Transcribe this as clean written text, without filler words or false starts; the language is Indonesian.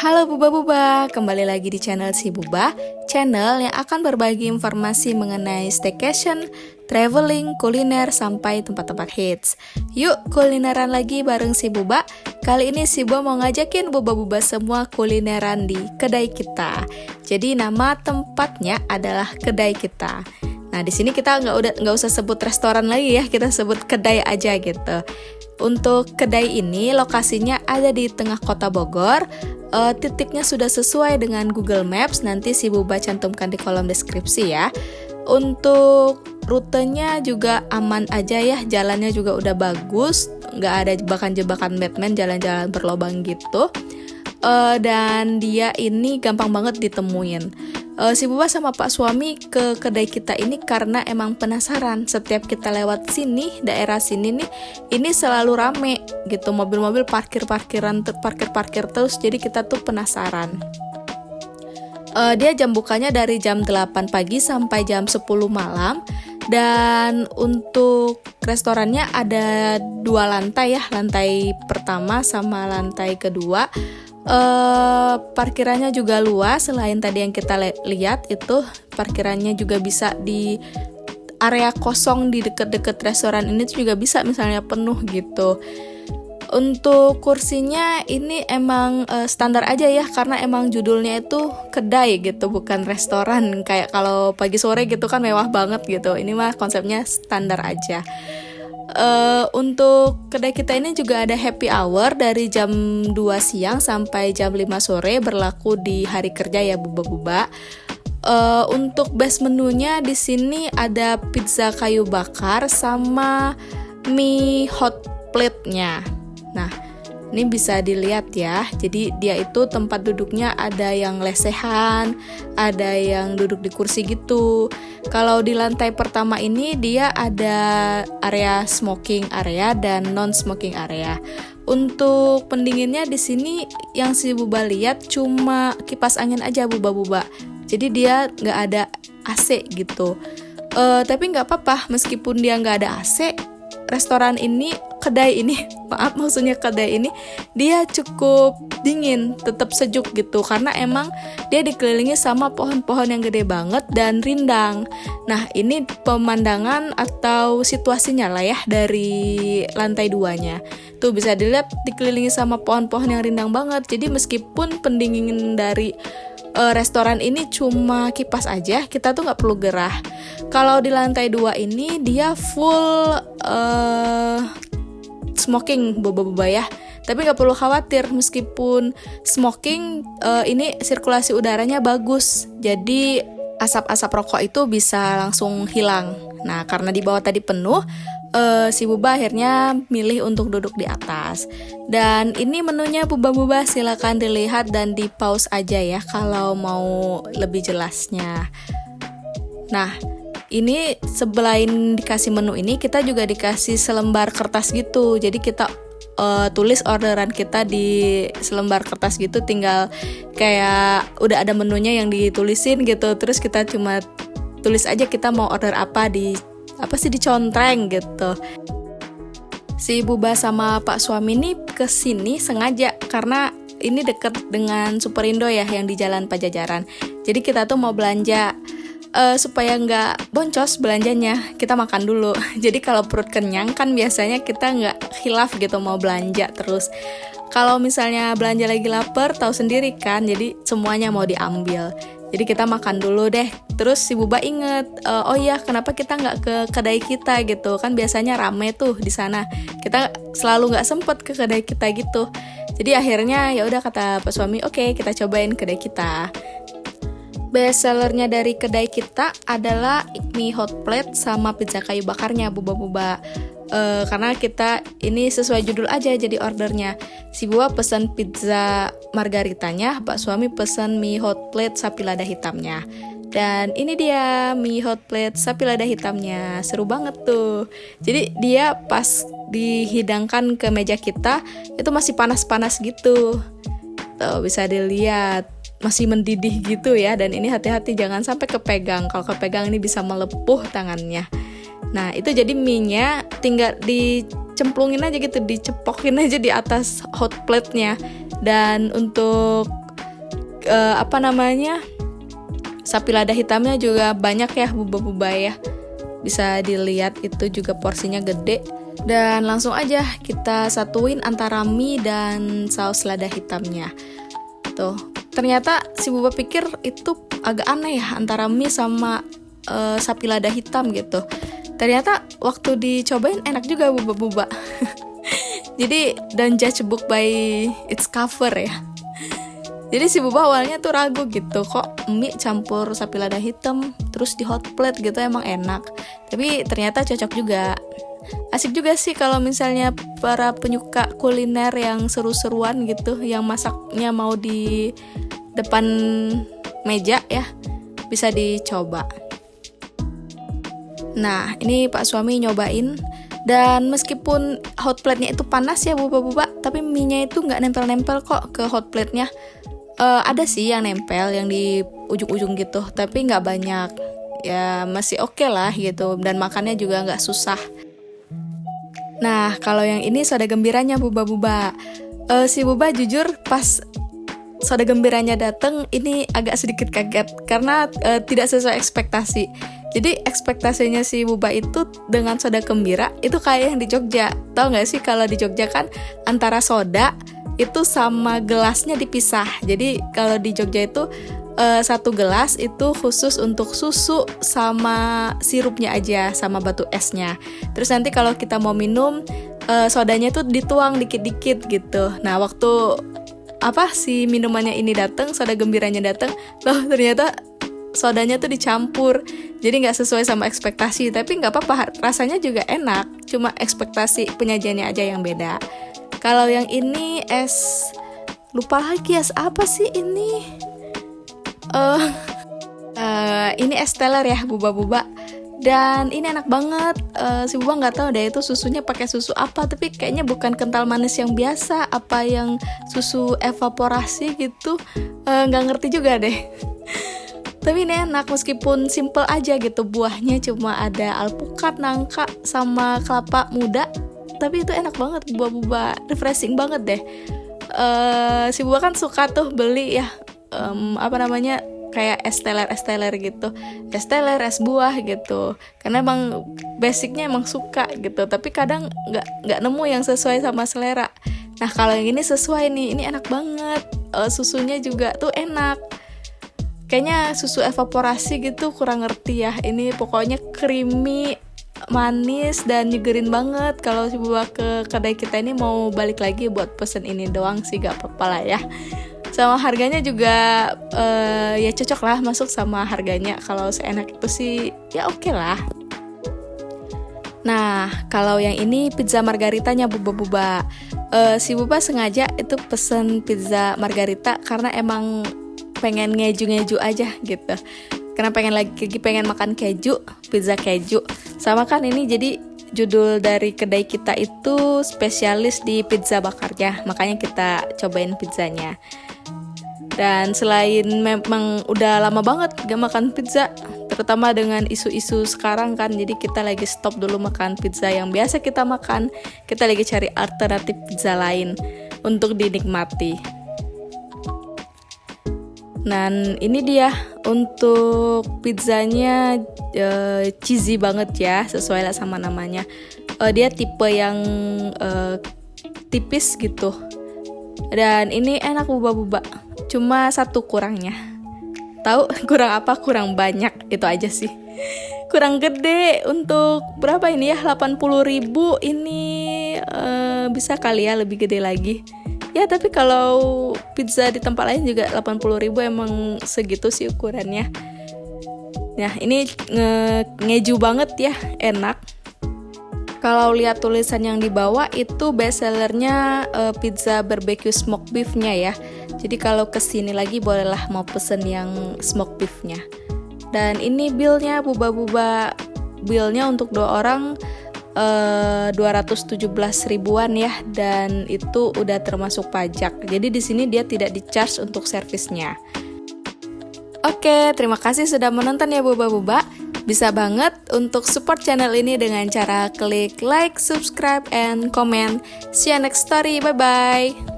Halo Buba-Buba, kembali lagi di channel si Buba, channel yang akan berbagi informasi mengenai staycation, traveling, kuliner, sampai tempat-tempat hits. Yuk kulineran lagi bareng si Buba. Kali ini si Buba mau ngajakin Buba-Buba semua kulineran di kedai kita. Jadi nama tempatnya adalah kedai kita. Nah di sini kita nggak usah sebut restoran lagi ya, kita sebut kedai aja gitu. Untuk kedai ini lokasinya ada di tengah kota Bogor. Titiknya sudah sesuai dengan Google Maps, nanti si Buba cantumkan di kolom deskripsi ya. Untuk rutenya juga aman aja ya, jalannya juga udah bagus, nggak ada jebakan-jebakan Batman, jalan-jalan berlobang gitu. Dan dia ini gampang banget ditemuin. Si Buba sama Pak Suami ke kedai kita ini karena emang penasaran. Setiap kita lewat sini, daerah sini nih, ini selalu rame gitu, mobil-mobil parkir terus, jadi kita tuh penasaran. Dia jam bukanya dari jam 8 pagi sampai jam 10 malam. Dan untuk restorannya ada 2 lantai ya, lantai pertama sama lantai kedua. Parkirannya juga luas. Selain tadi yang kita lihat itu, parkirannya juga bisa di area kosong di deket-deket restoran ini juga bisa misalnya penuh gitu. Untuk kursinya ini emang standar aja ya, karena emang judulnya itu kedai gitu, bukan restoran. Kayak kalau pagi sore gitu kan mewah banget gitu. Ini mah konsepnya standar aja. Untuk kedai kita ini juga ada happy hour dari jam 2 siang sampai jam 5 sore, berlaku di hari kerja ya Buba-Buba. Untuk base menunya di sini ada pizza kayu bakar sama mie hot plate-nya. Nah, ini bisa dilihat ya. Jadi dia itu tempat duduknya ada yang lesehan, ada yang duduk di kursi gitu. Kalau di lantai pertama ini dia ada area smoking area dan non smoking area. Untuk pendinginnya di sini yang si Buba lihat cuma kipas angin aja Buba-Buba. Jadi dia nggak ada AC gitu. Tapi nggak apa-apa, meskipun dia nggak ada AC, restoran ini, kedai ini dia cukup dingin, tetap sejuk gitu, karena emang dia dikelilingi sama pohon-pohon yang gede banget dan rindang. Nah ini pemandangan atau situasinya lah ya dari lantai 2-nya. Tuh bisa dilihat dikelilingi sama pohon-pohon yang rindang banget. Jadi meskipun pendingin dari restoran ini cuma kipas aja, kita tuh nggak perlu gerah. Kalau di lantai 2 ini dia full smoking Buba-Buba ya. Tapi nggak perlu khawatir, meskipun smoking ini sirkulasi udaranya bagus, jadi asap-asap rokok itu bisa langsung hilang. Nah karena di bawah tadi penuh, si Buba akhirnya milih untuk duduk di atas. Dan ini menunya Buba-Buba, silakan dilihat dan di pause aja ya kalau mau lebih jelasnya. Nah ini selain dikasih menu ini, kita juga dikasih selembar kertas gitu. Jadi kita tulis orderan kita di selembar kertas gitu, tinggal kayak udah ada menunya yang ditulisin gitu. Terus kita cuma tulis aja kita mau order apa dicontreng gitu. Si Buba sama Pak Suami ini kesini sengaja karena ini deket dengan Superindo ya, yang di Jalan Pajajaran. Jadi kita tuh mau belanja. Supaya nggak boncos belanjanya, kita makan dulu. Jadi kalau perut kenyang kan biasanya kita nggak khilaf gitu mau belanja terus. Kalau misalnya belanja lagi lapar, tahu sendiri kan, jadi semuanya mau diambil. Jadi kita makan dulu deh. Terus si Buba inget, oh iya kenapa kita nggak ke kedai kita gitu, kan biasanya rame tuh di sana. Kita selalu nggak sempet ke kedai kita gitu. Jadi akhirnya ya udah kata Pak Suami, oke, kita cobain kedai kita. Best sellernya dari kedai kita adalah mie hot plate sama pizza kayu bakarnya Buba-Buba. Karena kita ini sesuai judul aja jadi ordernya. Si Buba pesan pizza margaritanya, Pak Suami pesan mie hot plate sapi lada hitamnya. Dan ini dia mie hot plate sapi lada hitamnya, seru banget tuh. Jadi dia pas dihidangkan ke meja kita itu masih panas-panas gitu. Tuh bisa dilihat. Masih mendidih gitu ya, dan ini hati-hati jangan sampai kepegang. Kalau kepegang ini bisa melepuh tangannya. Nah itu jadi mie-nya tinggal dicemplungin aja gitu, dicepokin aja di atas hot plate-nya. Dan untuk apa namanya, sapi lada hitamnya juga banyak ya, buba-buba ya. Bisa dilihat itu juga porsinya gede. Dan langsung aja kita satuin antara mie dan saus lada hitamnya. Tuh, ternyata si buba pikir itu agak aneh ya antara mie sama sapi lada hitam gitu. Ternyata waktu dicobain enak juga buba-buba. Jadi don't judge book by its cover ya. Jadi si buba awalnya tuh ragu gitu, kok mie campur sapi lada hitam terus di hot plate gitu emang enak. Tapi ternyata cocok juga. Asik juga sih kalau misalnya para penyuka kuliner yang seru-seruan gitu, yang masaknya mau di depan meja ya, bisa dicoba. Nah, ini Pak suami nyobain. Dan meskipun hot plate-nya itu panas ya buba-buba, tapi mie-nya itu nggak nempel-nempel kok ke hot plate-nya. Ada sih yang nempel yang di ujung-ujung gitu, tapi nggak banyak. Ya masih oke lah gitu, dan makannya juga nggak susah. Nah, kalau yang ini soda gembiranya buba-buba. Si buba jujur pas soda gembiranya dateng, ini agak sedikit kaget karena tidak sesuai ekspektasi. Jadi ekspektasinya si buba itu dengan soda gembira itu kayak yang di Jogja. Tahu nggak sih kalau di Jogja kan antara soda itu sama gelasnya dipisah. Jadi kalau di Jogja itu satu gelas itu khusus untuk susu sama sirupnya aja, sama batu esnya. Terus nanti kalau kita mau minum, sodanya tuh dituang dikit-dikit gitu. Nah, waktu si minumannya ini datang, soda gembiranya datang, loh ternyata sodanya tuh dicampur. Jadi nggak sesuai sama ekspektasi, tapi nggak apa-apa, rasanya juga enak. Cuma ekspektasi penyajiannya aja yang beda. Kalau yang ini es, lupa lagi es apa sih ini? Ini es teler ya buba-buba. Dan ini enak banget. Si buba nggak tahu deh itu susunya pakai susu apa, tapi kayaknya bukan kental manis yang biasa, apa yang susu evaporasi gitu. Nggak ngerti juga deh. Tapi ini enak meskipun simple aja gitu, buahnya cuma ada alpukat, nangka, sama kelapa muda. Tapi itu enak banget, buah-buah refreshing banget deh. Si buah kan suka tuh beli ya, kayak es teler gitu, es teler, es buah gitu. Karena emang basicnya emang suka gitu. Tapi kadang nggak nemu yang sesuai sama selera. Nah kalau yang ini sesuai nih, ini enak banget. Susunya juga tuh enak. Kayaknya susu evaporasi gitu kurang ngerti ya. Ini pokoknya creamy, manis dan nyegerin banget. Kalau si buah ke kedai kita ini mau balik lagi buat pesen ini doang sih, gak apa-apa lah ya. Sama harganya juga ya cocok lah, masuk sama harganya. Kalau seenak itu sih ya oke lah. Nah kalau yang ini pizza margaritanya buba-buba. Si buba sengaja itu pesen pizza margarita karena emang pengen ngeju-ngeju aja gitu. Karena pengen makan keju, pizza keju. Sama kan ini jadi judul dari kedai kita itu spesialis di pizza bakarnya, makanya kita cobain pizzanya. Dan selain memang udah lama banget gak makan pizza, terutama dengan isu-isu sekarang kan, jadi kita lagi stop dulu makan pizza yang biasa kita makan. Kita lagi cari alternatif pizza lain untuk dinikmati. Dan ini dia untuk pizzanya, cheesy banget ya, sesuai lah sama namanya. Dia tipe yang tipis gitu. Dan ini enak buba-buba. Cuma satu kurangnya. Tahu kurang apa? Kurang banyak, itu aja sih. Kurang gede untuk berapa ini ya? 80.000 ini bisa kali ya lebih gede lagi. Ya tapi kalau pizza di tempat lain juga 80.000 emang segitu sih ukurannya. Nah ini ngeju banget ya, enak. Kalau lihat tulisan yang di bawah itu best sellernya pizza barbecue smoke beefnya ya. Jadi kalau kesini lagi bolehlah mau pesen yang smoke beefnya. Dan ini billnya buba-buba, billnya untuk 2 orang 217 ribuan ya, dan itu udah termasuk pajak. Jadi di sini dia tidak di-charge untuk servisnya. Oke, terima kasih sudah menonton ya buba-buba. Bisa banget untuk support channel ini dengan cara klik like, subscribe, and comment. See you next story. Bye-bye.